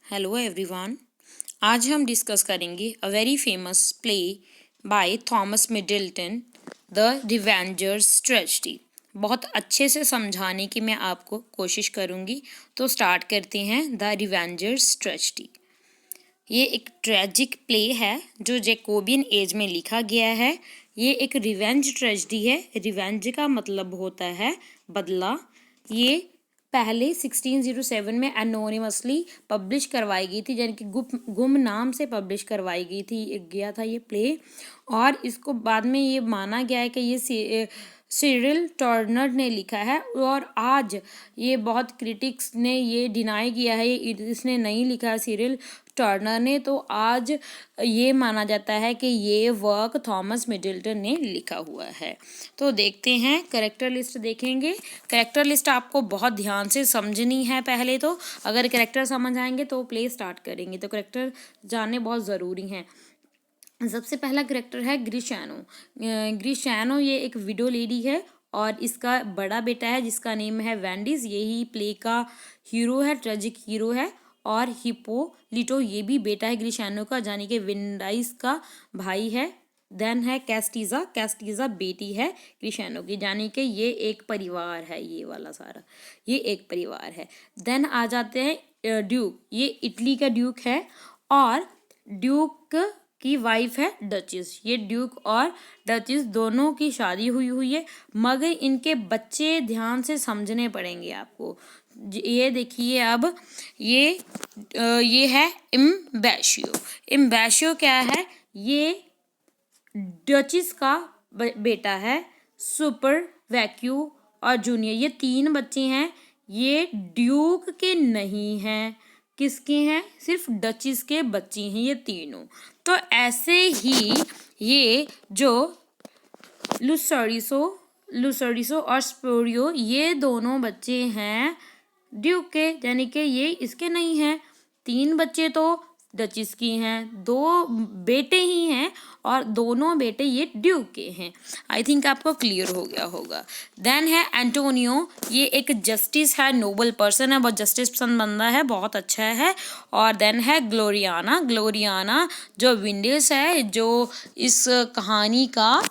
Hello everyone. आज हम discuss करेंगे a very famous play by Thomas Middleton, the Revengers tragedy. बहुत अच्छे से समझाने की मैं आपको कोशिश करूंगी। तो स्टार्ट करते हैं द रिवेंजर्स ट्रेजेडी। ये एक ट्रेजिक प्ले है जो जैकोबियन एज में लिखा गया है। ये एक रिवेंज ट्रेजेडी है। रिवेंज का मतलब होता है बदला। ये पहले 1607 में एनोनिमसली पब्लिश करवाई गई थी, यानी कि गुम नाम से पब्लिश करवाई गया था ये प्ले। और इसको बाद में ये माना गया है कि ये सिरिल टर्नर ने लिखा है। और आज ये बहुत क्रिटिक्स ने ये डिनाई किया है, इसने नहीं लिखा है सिरिल टर्नर ने। तो आज ये माना जाता है कि ये वर्क थॉमस मिडल्टन ने लिखा हुआ है। तो देखते हैं, कैरेक्टर लिस्ट देखेंगे। कैरेक्टर लिस्ट आपको बहुत ध्यान से समझनी है। पहले तो अगर कैरेक्टर समझ आएंगे तो प्ले स्टार्ट करेंगे। तो कैरेक्टर जानने बहुत ज़रूरी हैं। सबसे पहला कैरेक्टर है ग्रिशैनो। ग्रिशैनो ये एक विडो लेडी है और इसका बड़ा बेटा है जिसका नेम है वेंडिस। यही प्ले का हीरो है, ट्रेजिक हीरो है। और हिप्पोलिटो ये भी बेटा है ग्रिशैनो का, यानी कि विंडाइस का भाई है। देन है कैस्टीजा। कैस्टीजा बेटी है ग्रिशैनो की, यानी कि ये एक परिवार है। ये वाला सारा ये एक परिवार है। देन आ जाते हैं ड्यूक। ये इटली का ड्यूक है और ड्यूक की वाइफ है डचिस। ये ड्यूक और डचिस दोनों की शादी हुई है, मगर इनके बच्चे ध्यान से समझने पड़ेंगे आपको। ये देखिए, अब ये है इम्बैशियो। इम्बैशियो क्या है? ये डचिस का बेटा है। सुपर वैक्यू और जूनियर, ये तीन बच्चे हैं। ये ड्यूक के नहीं हैं। किसके हैं? सिर्फ डचिस के बच्चे हैं ये तीनों। तो ऐसे ही ये जो लुसरिसो और स्पोरियो, ये दोनों बच्चे हैं ड्यूक के, यानी कि ये इसके नहीं हैं। तीन बच्चे तो डचिस की हैं, दो बेटे ही हैं और दोनों बेटे ये ड्यूक के हैं। आई थिंक आपको क्लियर हो गया होगा। देन है एंटोनियो। ये एक जस्टिस है, नोबल पर्सन है, बहुत जस्टिस पसंद बंदा है, बहुत अच्छा है। और देन है ग्लोरियाना। ग्लोरियाना जो विंडीज है, जो इस कहानी का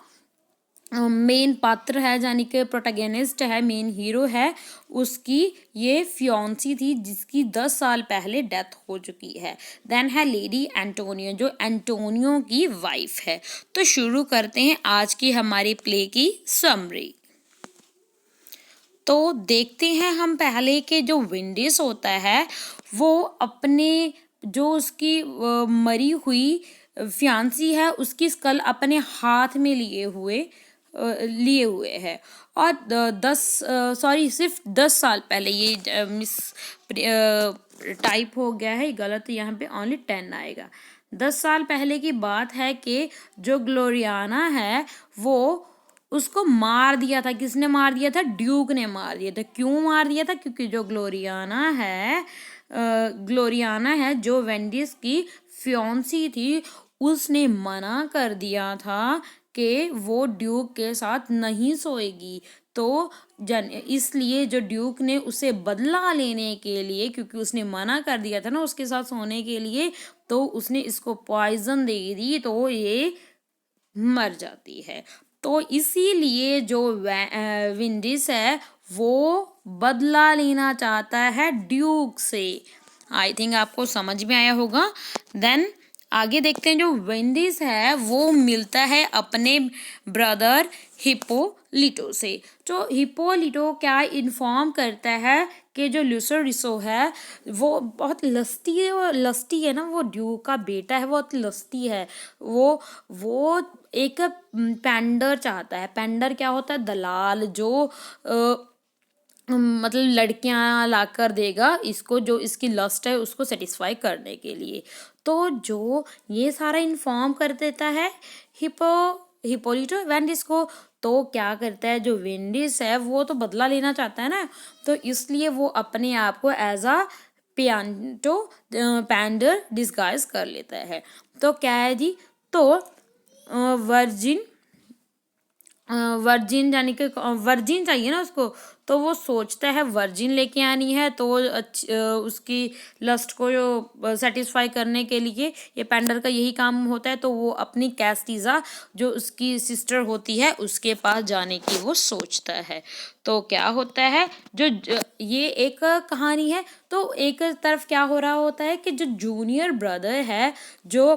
मेन पात्र है, यानी कि प्रोटैगनिस्ट है, मेन हीरो है। उसकी ये फियांसी थी जिसकी 10 साल पहले डेथ हो चुकी है। देन है लेडी एंटोनियो, जो एंटोनियो की वाइफ है। तो शुरू करते हैं आज की हमारी प्ले की समरी। तो देखते हैं हम पहले के जो विंडीज होता है वो अपने जो उसकी मरी हुई फियांसी है उसकी स्कल अपने हाथ में लिए हुए है। और सिर्फ 10 साल पहले, ये मिस टाइप हो गया है, गलत। यहाँ पे ओनली 10 आएगा। 10 साल पहले की बात है कि जो ग्लोरियाना है वो उसको मार दिया था। किसने मार दिया था? ड्यूक ने मार दिया था। क्यों मार दिया था? क्योंकि जो ग्लोरियाना है जो वेंडिस की फियांसी थी, उसने मना कर दिया था कि वो ड्यूक के साथ नहीं सोएगी। तो इसलिए जो ड्यूक ने उसे बदला लेने के लिए, क्योंकि उसने मना कर दिया था ना उसके साथ सोने के लिए, तो उसने इसको पॉइजन दे दी, तो ये मर जाती है। तो इसीलिए जो विंडीज है वो बदला लेना चाहता है ड्यूक से। आई थिंक आपको समझ में आया होगा। देन आगे देखते हैं, जो विंडीज है वो मिलता है अपने ब्रदर हिप्पोलिटो से। जो हिप्पोलिटो क्या इन्फॉर्म करता है कि जो लुसरिसो है वो बहुत लस्टी है ना, वो ड्यूक का बेटा है, बहुत लस्टी है। वो एक पेंडर चाहता है। पेंडर क्या होता है? दलाल, जो मतलब लड़कियां लाकर देगा इसको, जो इसकी लस्ट है उसको सेटिस्फाई करने के लिए। तो जो ये सारा इन्फॉर्म कर देता है हिप्पोलिटो वेंडिस को। तो क्या करता है, जो वेंडिस है वो तो बदला लेना चाहता है ना, तो इसलिए वो अपने आप को एज अ पैंडर डिस्गाइज कर लेता है। तो क्या है जी? तो वर्जिन वर्जिन यानी कि वर्जिन चाहिए ना उसको, तो वो सोचता है वर्जिन लेके आनी है, तो उसकी लस्ट को जो सेटिस्फाई करने के लिए ये पेंडर का यही काम होता है, तो वो अपनी कैस्टीजा जो उसकी सिस्टर होती है उसके पास जाने की वो सोचता है। तो क्या होता है, ये एक कहानी है, तो एक तरफ क्या हो रहा होता है कि जो जूनियर ब्रदर है, जो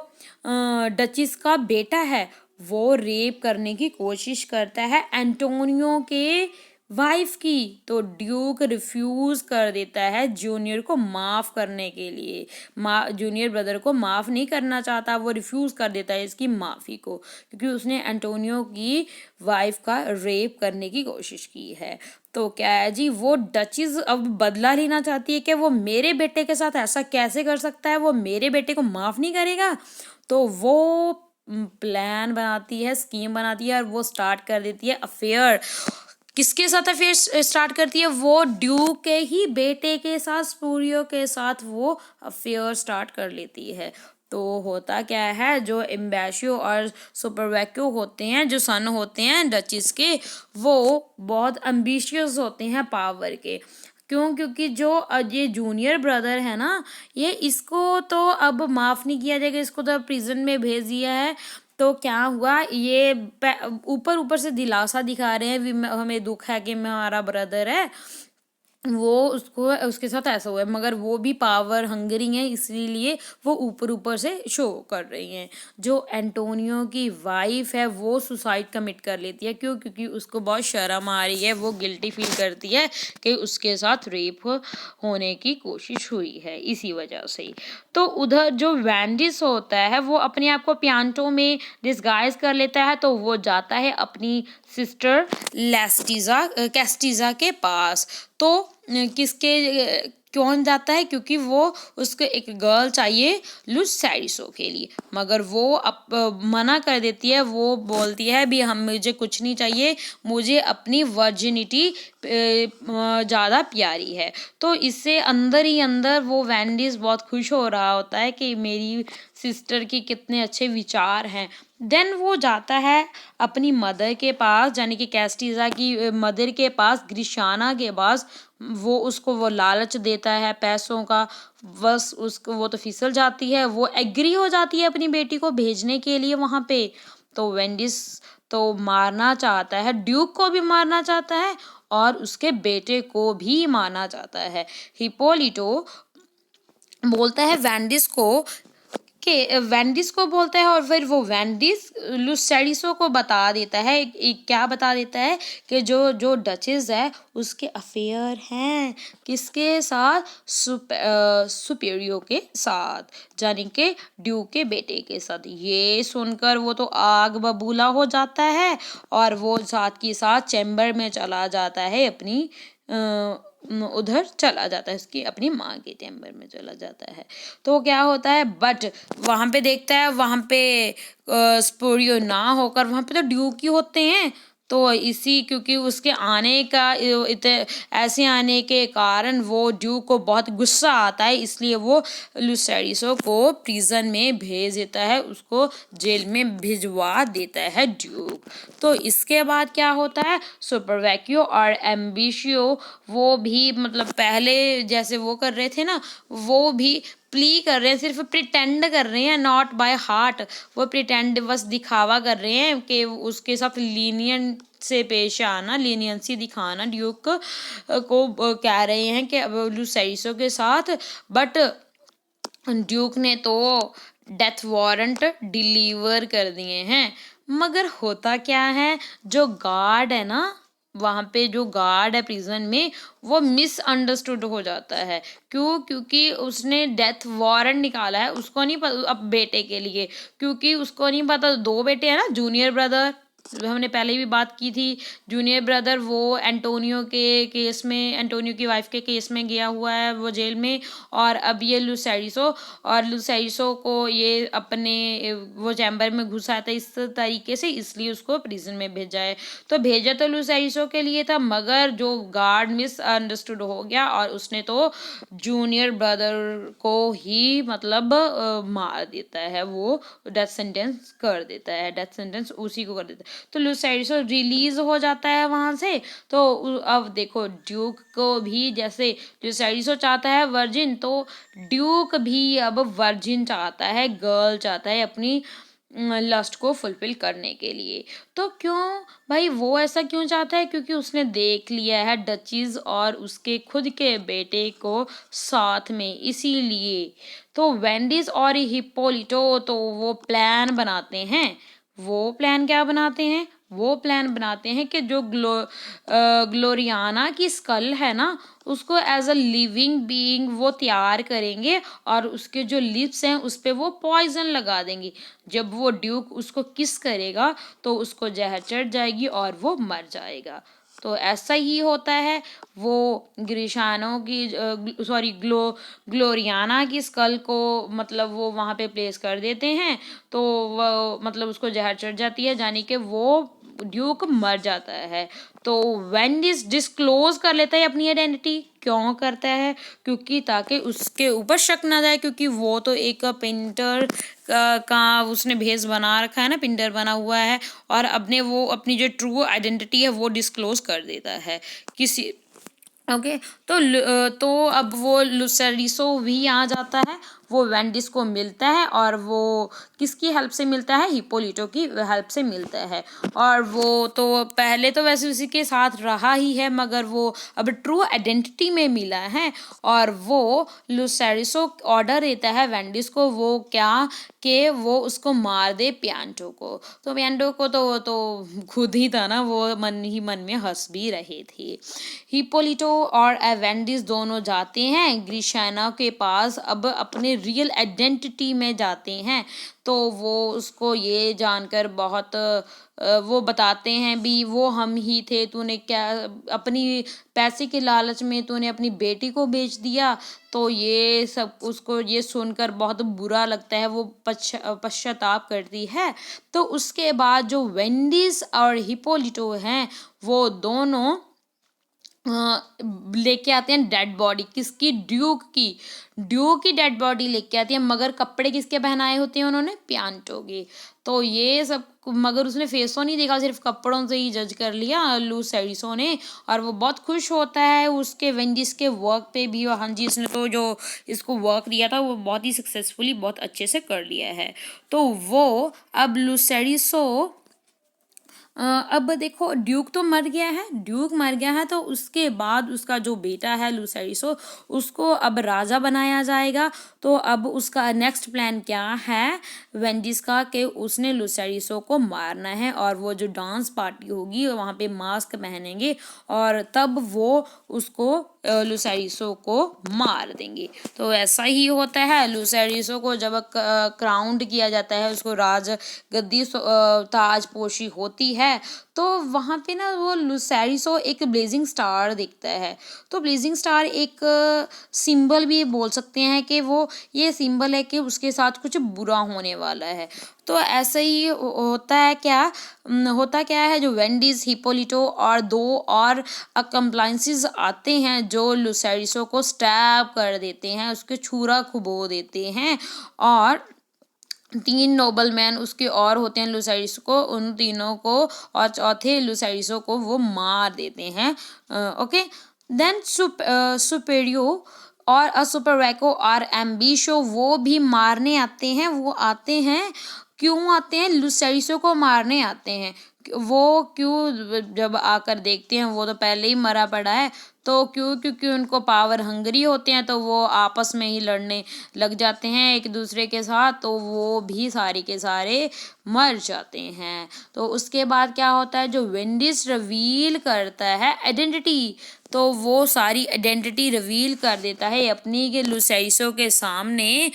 डचिस का बेटा है, वो रेप करने की कोशिश करता है एंटोनियो के वाइफ की। तो ड्यूक रिफ्यूज कर देता है जूनियर को माफ करने के लिए। जूनियर ब्रदर को माफ नहीं करना चाहता, वो रिफ्यूज कर देता है इसकी माफी को, क्योंकि उसने एंटोनियो की वाइफ का रेप करने की कोशिश की है। तो क्या है जी, वो डचिस अब बदला लेना चाहती है कि वो मेरे बेटे के साथ ऐसा कैसे कर सकता है, वो मेरे बेटे को माफ नहीं करेगा। तो वो प्लान बनाती है, स्कीम बनाती है, और वो स्टार्ट कर देती है अफेयर। किसके साथ अफेयर स्टार्ट करती है? वो ड्यूक के ही बेटे के साथ, स्पूरियो के साथ वो अफेयर स्टार्ट कर लेती है। तो होता क्या है, जो एम्बेशियो और सुपरवैक्यू होते हैं, जो सन होते हैं डचिस के, वो बहुत एम्बिशियस होते हैं पावर के। क्यों? क्योंकि जो ये जूनियर ब्रदर है ना, ये इसको तो अब माफ़ नहीं किया जाएगा, इसको तो अब प्रिजन में भेज दिया है। तो क्या हुआ, ये ऊपर ऊपर से दिलासा दिखा रहे हैं, हमें दुख है कि हमारा ब्रदर है, वो उसको उसके साथ ऐसा हुआ है, मगर वो भी पावर हंगरी है, इसीलिए वो ऊपर ऊपर से शो कर रही हैं। जो एंटोनियो की वाइफ है वो सुसाइड कमिट कर लेती है। क्यों? क्योंकि उसको बहुत शर्म आ रही है, वो गिल्टी फील करती है कि उसके साथ रेप होने की कोशिश हुई है, इसी वजह से ही। तो उधर जो वैंडिस होता है, वो अपने आप को पियांटो में डिस्गाइज कर लेता है, तो वो जाता है अपनी सिस्टर कैस्टीजा के पास। तो कौन जाता है? क्योंकि वो उसको एक गर्ल चाहिए लुसैरिसो के लिए, मगर वो मना कर देती है। वो बोलती है भी मुझे कुछ नहीं चाहिए, मुझे अपनी वर्जिनिटी ज़्यादा प्यारी है। तो इससे अंदर ही अंदर वो वैंडिस बहुत खुश हो रहा होता है कि मेरी सिस्टर की कितने अच्छे विचार हैं। देन वो जाता है अपनी मदर के पास, यानी कि कैस्टीजा की मदर के पास, ग्रिशाना के पास। वो लालच देता है पैसों का, बस उसको वो तो फिसल जाती है, वो एग्री हो जाती है अपनी बेटी को भेजने के लिए वहाँ पे। तो वेंडिस तो मारना चाहता है, ड्यूक को भी मारना चाहता है और उसके बेटे को भी मारना चाहता है। हिप्पोलिटो बोलता है वेंडिस को कि वेंडिस को बोलता है, और फिर वो वेंडिस लुसेरिसो को बता देता है, क्या बता देता है कि जो जो डचेस है उसके अफेयर हैं किसके साथ? सुपेरियो के साथ, यानी कि ड्यूक के बेटे के साथ। ये सुनकर वो तो आग बबूला हो जाता है और वो साथ के साथ चैम्बर में चला जाता है, अपनी उधर चला जाता है, उसकी अपनी माँ के चैम्बर में चला जाता है। तो क्या होता है, बट वहाँ पे देखता है, वहाँ पे स्पोरियो ना होकर वहाँ पे तो ड्यूक ही होते हैं। तो इसी क्योंकि उसके आने का ऐसे आने के कारण वो ड्यूक को बहुत गुस्सा आता है, इसलिए वो लुसेरिसो को प्रिजन में भेज देता है, उसको जेल में भिजवा देता है ड्यूक। तो इसके बाद क्या होता है, सुपरवैक्यू और एम्बिशियो वो भी मतलब पहले जैसे वो कर रहे थे ना, वो भी प्ली कर रहे हैं, सिर्फ प्रिटेंड कर रहे हैं, नॉट बाय हार्ट। वो प्रिटेंड बस दिखावा कर रहे हैं कि उसके साथ लीनियंट से पेश आना, लीनियंसी दिखाना ड्यूक को कह रहे हैं कि लुसेरिसो के साथ। बट ड्यूक ने तो डेथ वारंट डिलीवर कर दिए हैं। मगर होता क्या है, जो गार्ड है ना, वहाँ पे जो गार्ड है प्रिजन में, वो मिसअंडरस्टूड हो जाता है। क्यों? क्योंकि उसने डेथ वारंट निकाला है, उसको नहीं पता अब बेटे के लिए, क्योंकि उसको नहीं पता दो बेटे हैं ना, जूनियर ब्रदर, हमने पहले भी बात की थी। जूनियर ब्रदर वो एंटोनियो के केस में, एंटोनियो की वाइफ के केस में गया हुआ है वो जेल में, और अब ये लुसेरिसो को ये अपने वो चैम्बर में घुसा था इस तरीके से, इसलिए उसको प्रिजन में भेजा है। तो भेजा तो लुसेरिसो के लिए था, मगर जो गार्ड मिसअंडरस्टूड हो गया और उसने तो जूनियर ब्रदर को ही मतलब मार देता है, वो डेथ सेंटेंस कर देता है, डेथ सेंटेंस उसी को कर देता है। तो लुसेरिसो रिलीज हो जाता है वहाँ से। तो अब देखो ड्यूक को भी जैसे लुसेरिसो चाहता है वर्जिन, तो ड्यूक भी अब वर्जिन चाहता है, गर्ल चाहता है अपनी लस्ट को फुलफिल करने के लिए। तो क्यों भाई वो ऐसा क्यों चाहता है? क्योंकि उसने देख लिया है डचीज और उसके खुद के बेटे को साथ में, इसीलिए। तो वेंडिस और हिप्पोलिटो तो वो प्लान बनाते हैं। वो प्लान क्या बनाते हैं? वो प्लान बनाते हैं कि जो ग्लोरियाना की स्कल है ना, उसको एज अ लिविंग बीइंग वो तैयार करेंगे और उसके जो लिप्स हैं उस पे वो पॉइजन लगा देंगे। जब वो ड्यूक उसको किस करेगा तो उसको जहर चढ़ जाएगी और वो मर जाएगा। तो ऐसा ही होता है। वो ग्रीशानो की ग्लोरियाना की स्कल को मतलब वो वहाँ पे प्लेस कर देते हैं, तो वो मतलब उसको जहर चढ़ जाती है, यानी कि वो ड्यूक मर जाता है। तो वेंडिस डिस्क्लोज कर लेता है अपनी आइडेंटिटी। क्यों करता है? क्योंकि ताकि उसके ऊपर शक ना जाए, क्योंकि वो तो एक पेंटर का उसने भेष बना रखा है ना, पिंटर बना हुआ है, और अपने वो अपनी जो ट्रू आइडेंटिटी है वो डिस्क्लोज कर देता है किसी। ओके तो अब वो लुसेरिसो भी आ जाता है, वो वेंडिस को मिलता है, और वो किसकी हेल्प से मिलता है? हिप्पोलिटो की हेल्प से मिलता है। और वो तो पहले तो वैसे उसी के साथ रहा ही है, मगर वो अब ट्रू आइडेंटिटी में मिला है, और वो लुसेरिसो ऑर्डर देता है वेंडिस को, वो क्या कि वो उसको मार दे पियांटो को। तो पियांटो को तो वो तो खुद ही था ना, वो मन ही मन में हंस भी रहे थे। हिप्पोलिटो और वेंडिस दोनों जाते हैं ग्रीशाना के पास, अब अपने रियल आइडेंटिटी में जाते हैं। तो वो उसको ये जानकर बहुत वो बताते हैं भी वो हम ही थे, तूने क्या अपनी पैसे के लालच में तूने अपनी बेटी को बेच दिया। तो ये सब उसको ये सुनकर बहुत बुरा लगता है, वो पश्चाताप करती है। तो उसके बाद जो वेंडिस और हिप्पोलिटो हैं वो दोनों लेके आते हैं डेड बॉडी किसकी? ड्यूक की डेड बॉडी लेके आती है, मगर कपड़े किसके पहनाए होते हैं उन्होंने? पियांटो के। तो ये सब मगर उसने फेस तो नहीं देखा, सिर्फ कपड़ों से ही जज कर लिया लुसेरिसो ने, और वो बहुत खुश होता है उसके वेंडिस के वर्क पे भी। हाँ जी, इसने तो जो इसको वर्क दिया था वो बहुत ही सक्सेसफुली बहुत अच्छे से कर लिया है। तो वो अब लुसेरिसो अब देखो ड्यूक तो मर गया है, तो उसके बाद उसका जो बेटा है लुसेरिसो, उसको अब राजा बनाया जाएगा। तो अब उसका नेक्स्ट प्लान क्या है वेंडिस का, कि उसने लुसेरिसो को मारना है, और वो जो डांस पार्टी होगी वहाँ पे मास्क पहनेंगे, और तब वो उसको लुसेरिसो को मार देंगे। तो ऐसा ही होता है। लुसेरिसो को जब क्राउंड किया जाता है, उसको राज गद्दी ताजपोशी होती है, तो वहाँ पे ना वो लुसेरिसो एक ब्लेजिंग स्टार देखता है। तो ब्लेजिंग स्टार एक सिंबल भी बोल सकते हैं कि वो ये सिंबल है कि उसके साथ कुछ बुरा होने वाला है। तो ऐसा ही होता क्या है, जो वेंडिस, हिप्पोलिटो और दो और कंप्लाइंसेस आते हैं जो लुसेरिसो को स्टैब कर देते हैं, उसके छुरा खुबो देते हैं, और 3 नोबलमैन उसके और होते हैं लुसेरिसो को, उन तीनों को और चौथे लुसेरिसो को वो मार देते हैं। ओके देन सुपेरियो और सुपरवैको और एम्बिशो वो भी मारने आते हैं। वो आते हैं, क्यों आते हैं? लुसेरिसो को मारने आते हैं। वो क्यों? जब आकर देखते हैं वो तो पहले ही मरा पड़ा है, तो क्योंकि उनको पावर हंगरी होते हैं, तो वो आपस में ही लड़ने लग जाते हैं एक दूसरे के साथ, तो वो भी सारे के सारे मर जाते हैं। तो उसके बाद क्या होता है, जो वेंडिस रिवील करता है आइडेंटिटी, तो वो सारी आइडेंटिटी रिवील कर देता है अपनी के लुसेरिसो के सामने।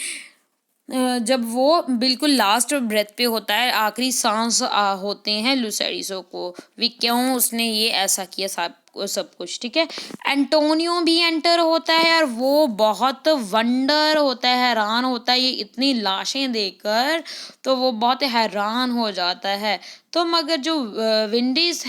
जब वो बिल्कुल लास्ट ब्रेथ पे होता है, आखिरी सांस होते हैं लुसेरिसो को, वी क्यों उसने ये ऐसा किया सब कुछ। ठीक है, एंटोनियो भी एंटर होता है, और वो बहुत वंडर होता है, हैरान होता है ये इतनी लाशें देखकर, तो वो बहुत हैरान हो जाता है। तो मगर जो विंडिस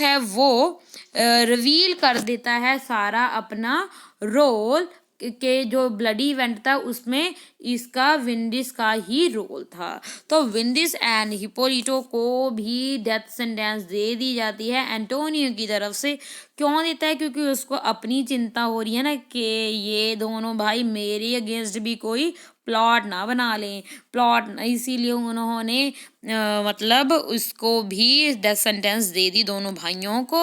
है वो रिवील कर देता है सारा अपना रोल के जो ब्लडी इवेंट था उसमें इसका विंडीज का ही रोल था। तो विंडीज एंड हिप्पोलिटो को भी डेथ सेंटेंस दे दी जाती है एंटोनियो की तरफ से। क्यों देता है? क्योंकि उसको अपनी चिंता हो रही है ना कि ये दोनों भाई मेरे अगेंस्ट भी कोई प्लॉट ना बना लें, इसीलिए उन्होंने मतलब उसको भी डेथ सेंटेंस दे दी दोनों भाइयों को।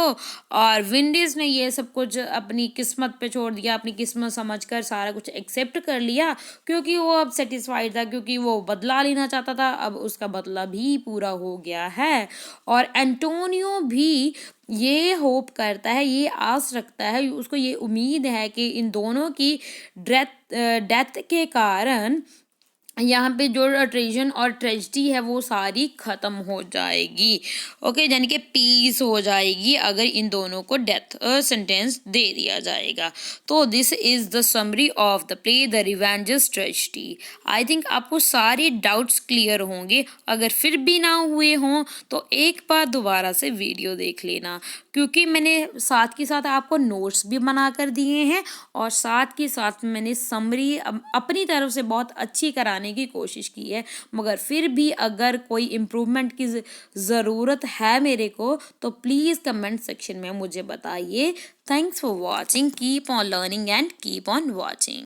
और विंडीज ने ये सब कुछ अपनी किस्मत पे छोड़ दिया, अपनी किस्मत समझकर सारा कुछ एक्सेप्ट कर लिया, क्योंकि वो अब सेटिस्फाइड था, क्योंकि वो बदला लेना चाहता था। अब उसका बदला भी पूरा हो गया है। और एंटोनियो भी ये होप करता है, ये आस रखता है, उसको ये उम्मीद है कि इन दोनों की डेथ के कारण यहाँ पे जो ट्रेजन और ट्रेजिडी है वो सारी खत्म हो जाएगी। ओके, यानी कि पीस हो जाएगी अगर इन दोनों को डेथ सेंटेंस दे दिया जाएगा। तो this is the summary of the play the Revengers tragedy. I think आपको सारे डाउट्स क्लियर होंगे। अगर फिर भी ना हुए हों तो एक बार दोबारा से वीडियो देख लेना, क्योंकि मैंने साथ के साथ आपको नोट्स भी बना कर दिए हैं और साथ के साथ मैंने समरी अपनी तरफ से बहुत अच्छी कराने की कोशिश की है। मगर फिर भी अगर कोई इम्प्रूवमेंट की ज़रूरत है मेरे को, तो प्लीज़ कमेंट सेक्शन में मुझे बताइए। Thanks for watching, keep on learning and keep on watching.